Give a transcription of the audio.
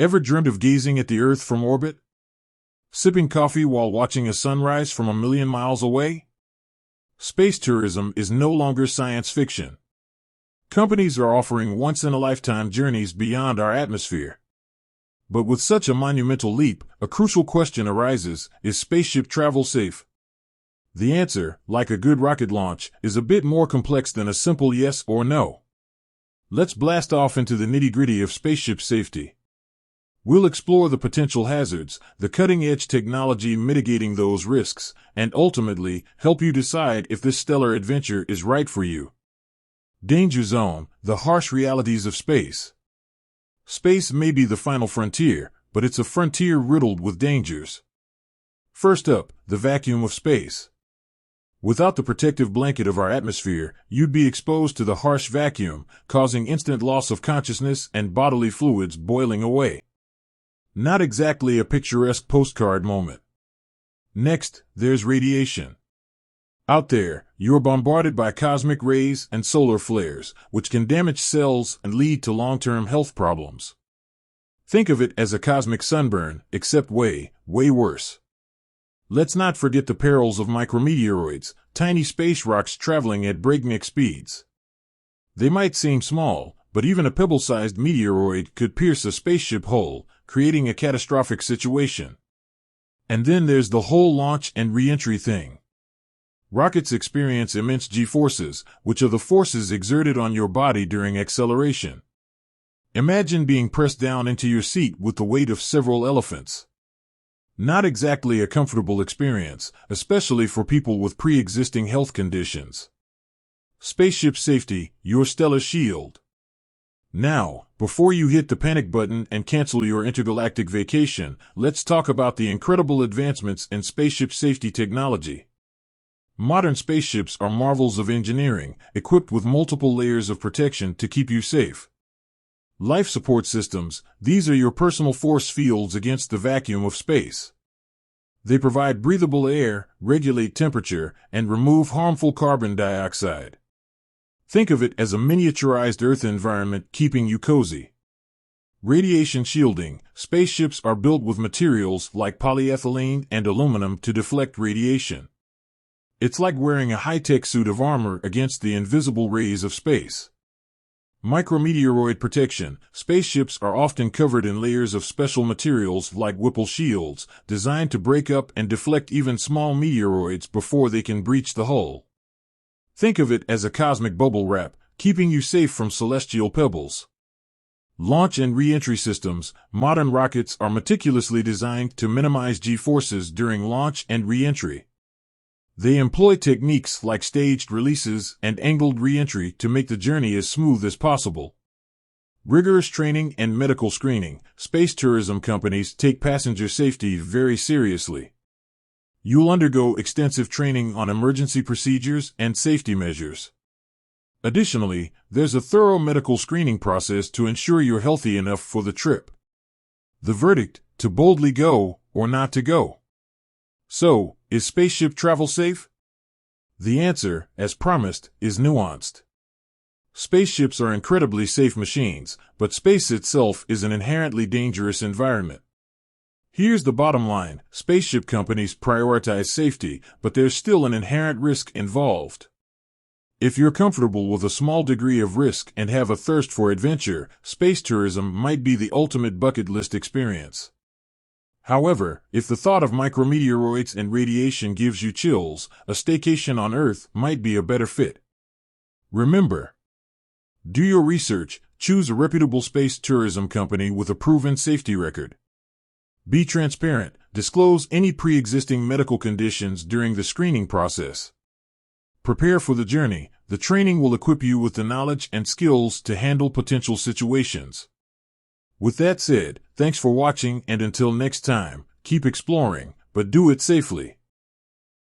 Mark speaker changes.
Speaker 1: Ever dreamed of gazing at the Earth from orbit? Sipping coffee while watching a sunrise from a million miles away? Space tourism is no longer science fiction. Companies are offering once-in-a-lifetime journeys beyond our atmosphere. But with such a monumental leap, a crucial question arises: is spaceship travel safe? The answer, like a good rocket launch, is a bit more complex than a simple yes or no. Let's blast off into the nitty-gritty of spaceship safety. We'll explore the potential hazards, the cutting-edge technology mitigating those risks, and ultimately, help you decide if this stellar adventure is right for you. Danger Zone: the harsh realities of space. Space may be the final frontier, but it's a frontier riddled with dangers. First up, the vacuum of space. Without the protective blanket of our atmosphere, you'd be exposed to the harsh vacuum, causing instant loss of consciousness and bodily fluids boiling away. Not exactly a picturesque postcard moment. Next, there's radiation. Out there, you're bombarded by cosmic rays and solar flares, which can damage cells and lead to long-term health problems. Think of it as a cosmic sunburn, except way, way worse. Let's not forget the perils of micrometeoroids, tiny space rocks traveling at breakneck speeds. They might seem small, but even a pebble-sized meteoroid could pierce a spaceship hull, creating a catastrophic situation. And then there's the whole launch and re-entry thing. Rockets experience immense G-forces, which are the forces exerted on your body during acceleration. Imagine being pressed down into your seat with the weight of several elephants. Not exactly a comfortable experience, especially for people with pre-existing health conditions. Spaceship safety, your stellar shield. Now, before you hit the panic button and cancel your intergalactic vacation, let's talk about the incredible advancements in spaceship safety technology. Modern spaceships are marvels of engineering, equipped with multiple layers of protection to keep you safe. Life support systems: these are your personal force fields against the vacuum of space. They provide breathable air, regulate temperature, and remove harmful carbon dioxide. Think of it as a miniaturized Earth environment keeping you cozy. Radiation shielding: spaceships are built with materials like polyethylene and aluminum to deflect radiation. It's like wearing a high-tech suit of armor against the invisible rays of space. Micrometeoroid protection: spaceships are often covered in layers of special materials like Whipple shields, designed to break up and deflect even small meteoroids before they can breach the hull. Think of it as a cosmic bubble wrap, keeping you safe from celestial pebbles. Launch and re-entry systems: modern rockets are meticulously designed to minimize G-forces during launch and re-entry. They employ techniques like staged releases and angled re-entry to make the journey as smooth as possible. Rigorous training and medical screening: space tourism companies take passenger safety very seriously. You'll undergo extensive training on emergency procedures and safety measures. Additionally, there's a thorough medical screening process to ensure you're healthy enough for the trip. The verdict: to boldly go or not to go. So, is spaceship travel safe? The answer, as promised, is nuanced. Spaceships are incredibly safe machines, but space itself is an inherently dangerous environment. Here's the bottom line: spaceship companies prioritize safety, but there's still an inherent risk involved. If you're comfortable with a small degree of risk and have a thirst for adventure, space tourism might be the ultimate bucket list experience. However, if the thought of micrometeoroids and radiation gives you chills, a staycation on Earth might be a better fit. Remember, do your research, choose a reputable space tourism company with a proven safety record. Be transparent, disclose any pre-existing medical conditions during the screening process. Prepare for the journey. The training will equip you with the knowledge and skills to handle potential situations. With that said, thanks for watching, and until next time, keep exploring, but do it safely.